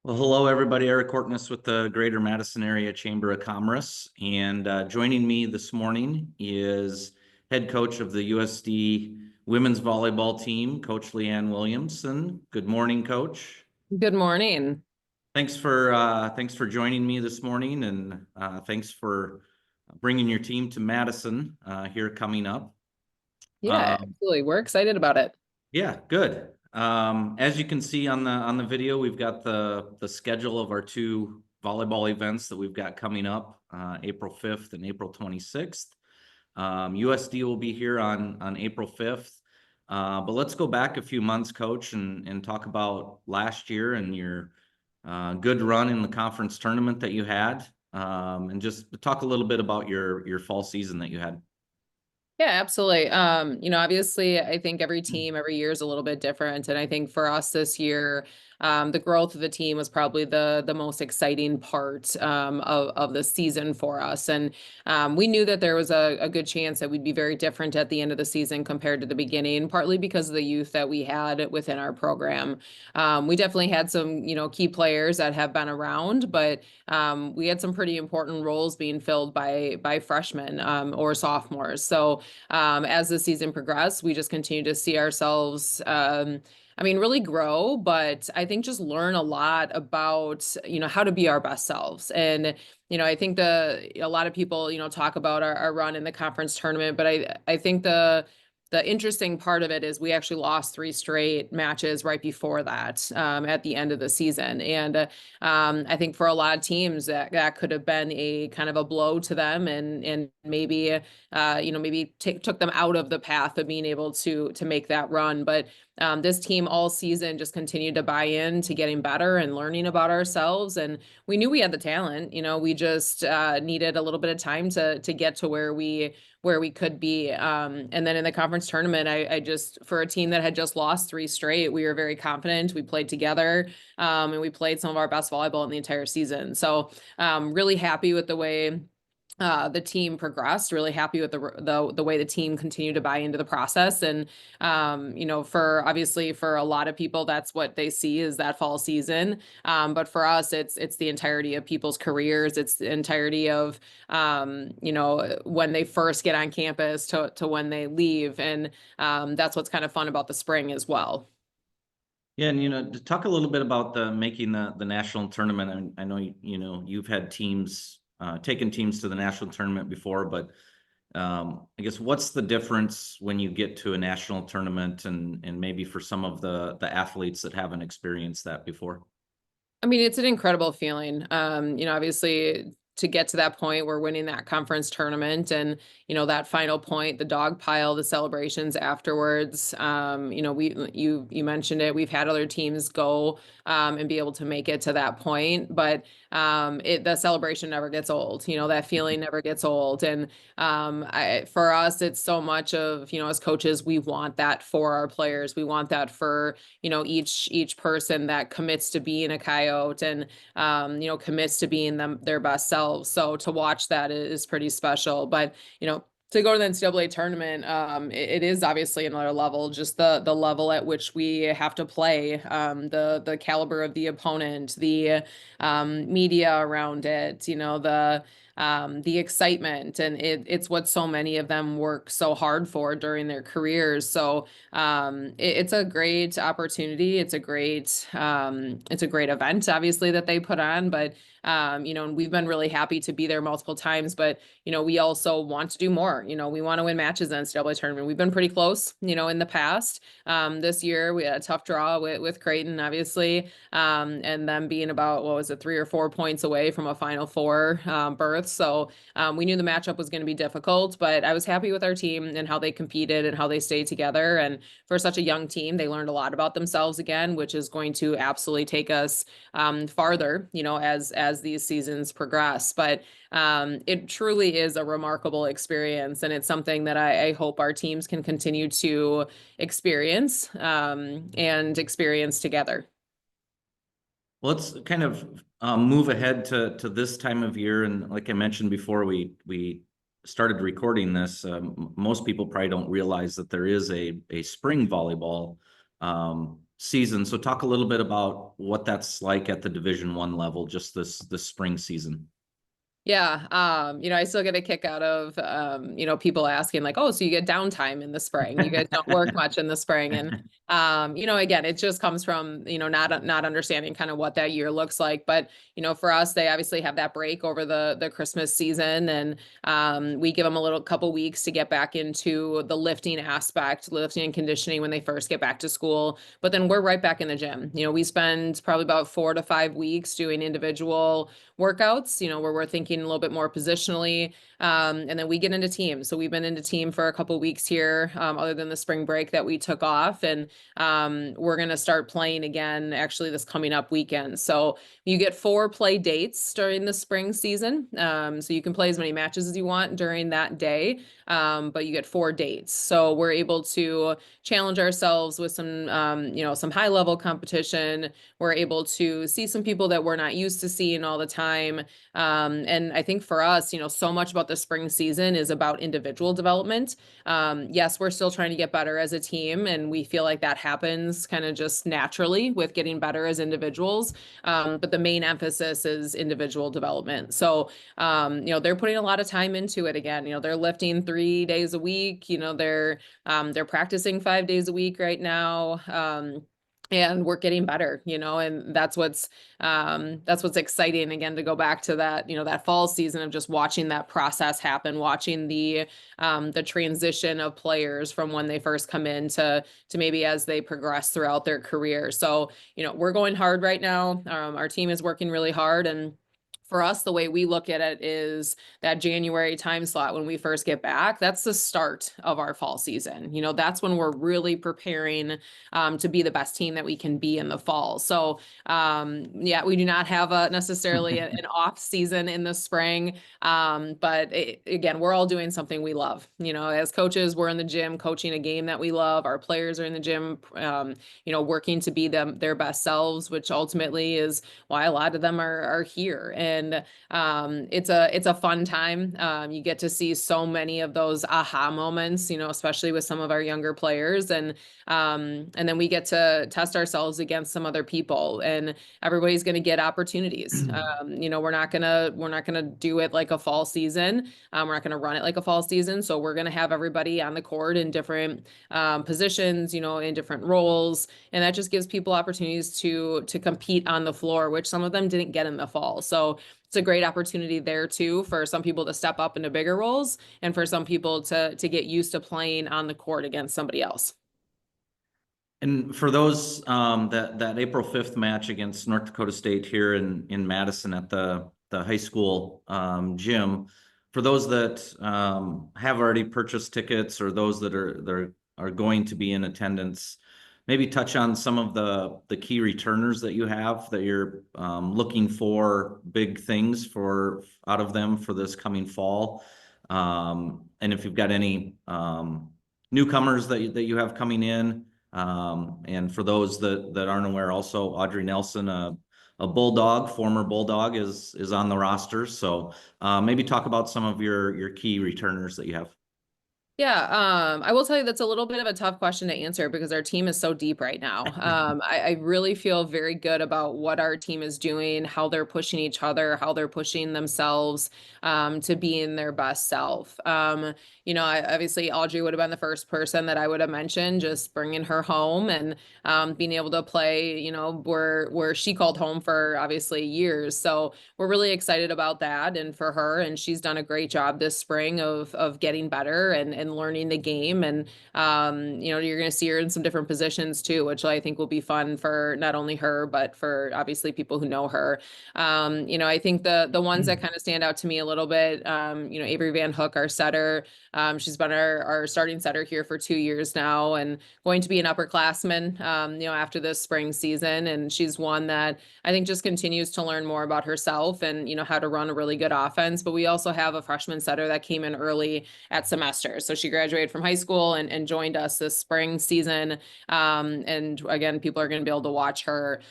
Well, hello, everybody. Eric Hortness with the Greater Madison Area Chamber of Commerce. And joining me this morning is head coach of the USD women's volleyball team, Coach Leanne Williamson. Good morning, Coach. Good morning. Thanks for joining me this morning, and thanks for bringing your team to Madison here coming up. Yeah, absolutely. We're excited about it. Yeah, good. As you can see on the video, we've got the schedule of our two volleyball events that we've got coming up, April 5th and April 26th. USD will be here on April 5th. But let's go back a few months, Coach, and talk about last year and your good run in the conference tournament that you had, and just talk a little bit about your fall season that you had. Yeah, absolutely. Obviously, I think every team every year is a little bit different. And I think for us this year, the growth of the team was probably the most exciting part of the season for us. And we knew that there was a good chance that we'd be very different at the end of the season compared to the beginning, partly because of the youth that we had within our program. We definitely had some, key players that have been around, but we had some pretty important roles being filled by freshmen or sophomores. So as the season progressed, we just continue to see ourselves, really grow, but I think just learn a lot about, how to be our best selves. And, I think a lot of people, talk about our run in the conference tournament, but I think the interesting part of it is we actually lost 3 straight matches right before that at the end of the season. And I think for a lot of teams that could have been a kind of a blow to them and maybe, took them out of the path of being able to make that run. But this team all season just continued to buy in to getting better and learning about ourselves. And we knew we had the talent, we just needed a little bit of time to get to where we could be. And then in the conference tournament, I just, for a team that had just lost 3 straight, we were very confident. We played together and we played some of our best volleyball in the entire season. So really happy with the way the team progressed, really happy with the way the team continued to buy into the process. And, for a lot of people, that's what they see is that fall season. But for us, it's the entirety of people's careers. It's the entirety of, when they first get on campus to when they leave. And that's what's kind of fun about the spring as well. Yeah, and to talk a little bit about making the national tournament. I know you've had teams taken teams to the national tournament before, but I guess what's the difference when you get to a national tournament and maybe for some of the athletes that haven't experienced that before? It's an incredible feeling. Obviously to get to that point, we're winning that conference tournament and, that final point, the dog pile, the celebrations afterwards. You mentioned it, we've had other teams go and be able to make it to that point, but the celebration never gets old. That feeling never gets old. And for us, it's so much of, as coaches, we want that for our players. We want that for, each person that commits to being a Coyote and, commits to being their best self. So to watch that is pretty special. But, to go to the NCAA tournament, it is obviously another level, just the level at which we have to play, the caliber of the opponent, the media around it, the excitement, and it's what so many of them work so hard for during their careers. So it's a great opportunity. It's a great event, obviously, that they put on, but and we've been really happy to be there multiple times, but we also want to do more. We want to win matches in the NCAA tournament. We've been pretty close, in the past. This year we had a tough draw with Creighton, obviously, and them being about, 3 or 4 points away from a Final Four berth. So we knew the matchup was going to be difficult, but I was happy with our team and how they competed and how they stayed together. And for such a young team, they learned a lot about themselves again, which is going to absolutely take us farther, as these seasons progress. But it truly is a remarkable experience, and it's something that I hope our teams can continue to experience and experience together. Well, let's kind of move ahead to this time of year. And like I mentioned before we started recording this, most people probably don't realize that there is a spring volleyball season. So talk a little bit about what that's like at the Division I level, just this spring season. Yeah, I still get a kick out of, people asking like, oh, so you get downtime in the spring. You guys don't work much in the spring. And, again, it just comes from, not understanding kind of what that year looks like. But, for us, they obviously have that break over the Christmas season. And we give them a little couple weeks to get back into the lifting aspect, lifting and conditioning when they first get back to school. But then we're right back in the gym. We spend probably about 4 to 5 weeks doing individual workouts, where we're thinking a little bit more positionally. And then we get into team. So we've been into team for a couple weeks here, other than the spring break that we took off. And we're going to start playing again, actually, this coming up weekend. So you get 4 play dates during the spring season. So you can play as many matches as you want during that day. But you get 4 dates. So we're able to challenge ourselves with some high level competition. We're able to see some people that we're not used to seeing all the time. And I think for us, so much about the spring season is about individual development. Yes, we're still trying to get better as a team, and we feel like that happens kind of just naturally with getting better as individuals. But the main emphasis is individual development. So, they're putting a lot of time into it again. They're lifting 3 days a week. They're practicing 5 days a week right now. And we're getting better, and that's what's exciting, again, to go back to that, that fall season of just watching that process happen, watching the transition of players from when they first come in to maybe as they progress throughout their career. So, we're going hard right now. Our team is working really hard, and for us, the way we look at it is that January time slot when we first get back, that's the start of our fall season. That's when we're really preparing to be the best team that we can be in the fall. So, we do not have necessarily an off season in the spring. But again, we're all doing something we love. As coaches, we're in the gym coaching a game that we love. Our players are in the gym, working to be their best selves, which ultimately is why a lot of them are here. And it's a fun time. You get to see so many of those aha moments, especially with some of our younger players, and then we get to test ourselves against some other people, and everybody's going to get opportunities. We're not gonna do it like a fall season. We're not gonna run it like a fall season. So we're gonna have everybody on the court in different positions, in different roles, and that just gives people opportunities to compete on the floor, which some of them didn't get in the fall. So it's a great opportunity there too for some people to step up into bigger roles, and for some people to get used to playing on the court against somebody else. And for those that April 5th match against North Dakota State here in Madison at the high school gym, for those that have already purchased tickets or those that are going to be in attendance, maybe touch on some of the key returners that you have that you're looking for big things out of them for this coming fall. And if you've got any newcomers that you have coming in. And for those that aren't aware, also Audrey Nelson, a Bulldog, former Bulldog, is on the roster. So maybe talk about some of your key returners that you have. Yeah, I will tell you that's a little bit of a tough question to answer because our team is so deep right now. I really feel very good about what our team is doing, how they're pushing each other, how they're pushing themselves to being their best self. Obviously Audrey would have been the first person that I would have mentioned, just bringing her home and being able to play, where she called home for obviously years. So we're really excited about that and for her, and she's done a great job this spring of getting better and learning the game. And, you're going to see her in some different positions too, which I think will be fun for not only her, but for obviously people who know her. I think the ones that kind of stand out to me a little bit, Avery Van Hook, our setter, she's been our starting setter here for 2 years now and going to be an upperclassman, after this spring season. And she's one that I think just continues to learn more about herself and, how to run a really good offense. But we also have a freshman setter that came in early at semester. So she graduated from high school and joined us this spring season. And again, people are going to be able to watch her.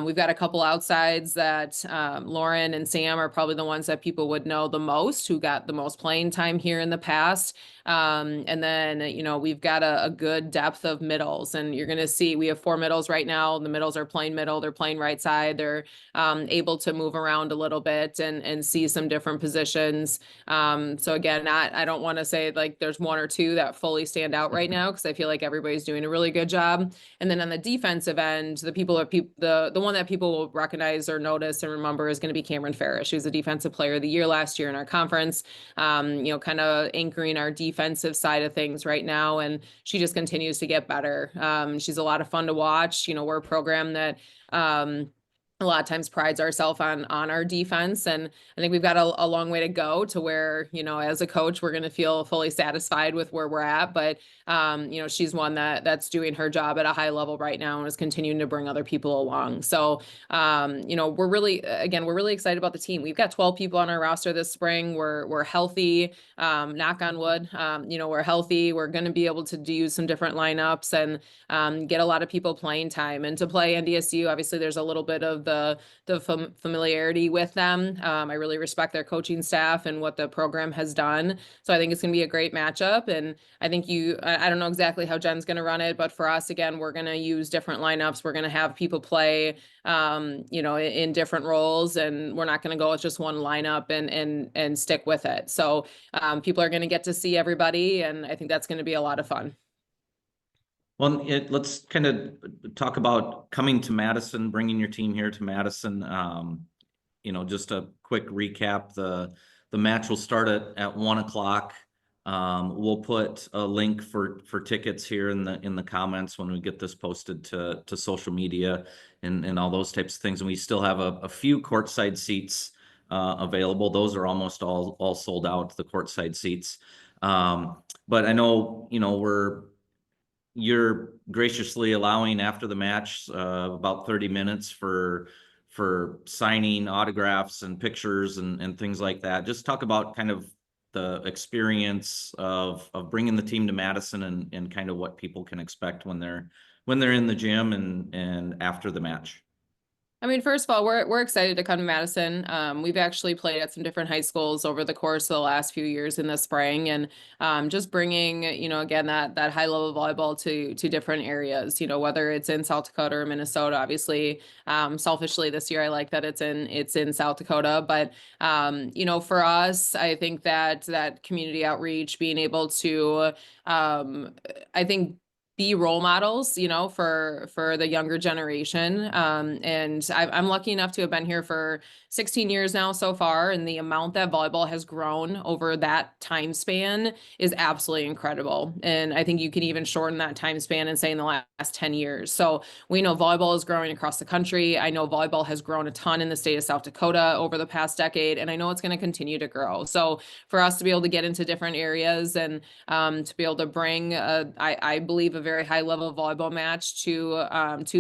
We've got a couple outsides that Lauren and Sam are probably the ones that people would know the most, who got the most playing time here in the past. And then, we've got a good depth of middles, and you're going to see we have 4 middles right now. The middles are playing middle, they're playing right side. They're able to move around a little bit and see some different positions. So again, I don't want to say like there's 1 or 2 that fully stand out right now, because I feel like everybody's doing a really good job. And then on the defensive end, the one that people will recognize or notice and remember is going to be Cameron Ferris. She was the defensive player of the year last year in our conference, kind of anchoring our defensive side of things right now. And she just continues to get better. She's a lot of fun to watch. We're a program that, a lot of times prides ourselves on our defense. And I think we've got a long way to go to where, as a coach, we're going to feel fully satisfied with where we're at. But, she's one that's doing her job at a high level right now and is continuing to bring other people along. So, we're really excited about the team. We've got 12 people on our roster this spring. We're healthy, knock on wood. We're healthy. We're going to be able to do some different lineups and get a lot of people playing time. And to play NDSU, obviously there's a little bit of the familiarity with them. I really respect their coaching staff and what the program has done. So I think it's going to be a great matchup. And I think I don't know exactly how Jen's going to run it, but for us, again, we're going to use different lineups. We're going to have people play, in different roles, and we're not going to go with just one lineup and stick with it. So people are going to get to see everybody, and I think that's going to be a lot of fun. Well, let's kind of talk about coming to Madison, bringing your team here to Madison. Just a quick recap. The match will start at 1 o'clock. We'll put a link for tickets here in the comments when we get this posted to social media and all those types of things. And we still have a few courtside seats available. Those are almost all sold out, the courtside seats. But I know, you're graciously allowing after the match about 30 minutes for signing autographs and pictures and things like that. Just talk about kind of the experience of bringing the team to Madison and kind of what people can expect when they're in the gym and after the match. I mean, first of all, we're excited to come to Madison. We've actually played at some different high schools over the course of the last few years in the spring, and just bringing, again, that high level volleyball to different areas. Whether it's in South Dakota or Minnesota. Obviously, selfishly this year, I like that it's in South Dakota. But for us, I think that community outreach, being able to, I think, be role models, for the younger generation. And I'm lucky enough to have been here for 16 years now so far, and the amount that volleyball has grown over that time span is absolutely incredible. And I think you can even shorten that time span and say in the last 10 years. So we know volleyball is growing across the country. I know volleyball has grown a ton in the state of South Dakota over the past decade, and I know it's going to continue to grow. So for us to be able to get into different areas and to be able to bring, I believe, a very high level volleyball match to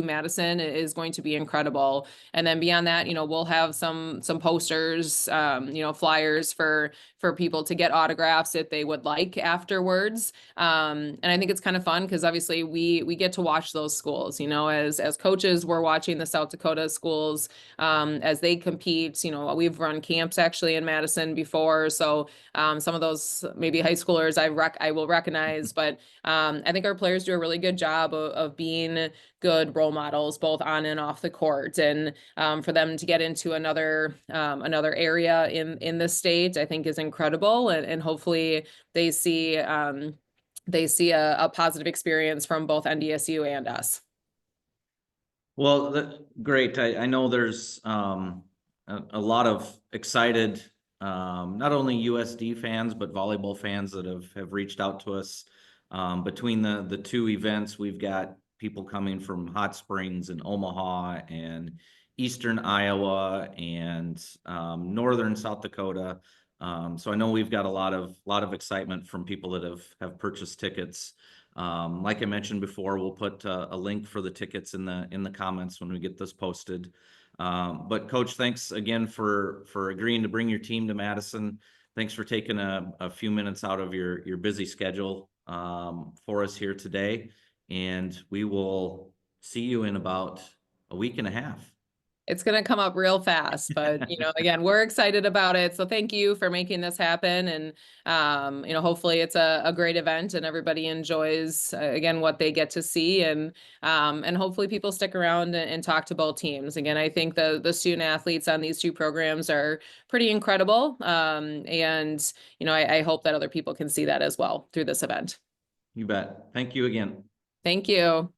Madison is going to be incredible. And then beyond that, we'll have some posters, flyers for people to get autographs if they would like afterwards. And I think it's kind of fun because obviously we get to watch those schools, as coaches, we're watching the South Dakota schools as they compete. We've run camps actually in Madison before. So some of those maybe high schoolers I will recognize, but I think our players do a really good job of being good role models, both on and off the court. And for them to get into another area in the state, I think is incredible. And hopefully they see a positive experience from both NDSU and us. Well, great. I know there's a lot of excited, not only USD fans, but volleyball fans that have reached out to us. Between the two events, we've got people coming from Hot Springs and Omaha and Eastern Iowa and Northern South Dakota. So I know we've got a lot of excitement from people that have purchased tickets. Like I mentioned before, we'll put a link for the tickets in the comments when we get this posted. But Coach, thanks again for agreeing to bring your team to Madison. Thanks for taking a few minutes out of your busy schedule for us here today. And we will see you in about a week and a half. It's gonna come up real fast, but again, we're excited about it. So thank you for making this happen. And hopefully it's a great event and everybody enjoys again what they get to see, and hopefully people stick around and talk to both teams. Again, I think the student athletes on these two programs are pretty incredible. And I hope that other people can see that as well through this event. You bet. Thank you again. Thank you.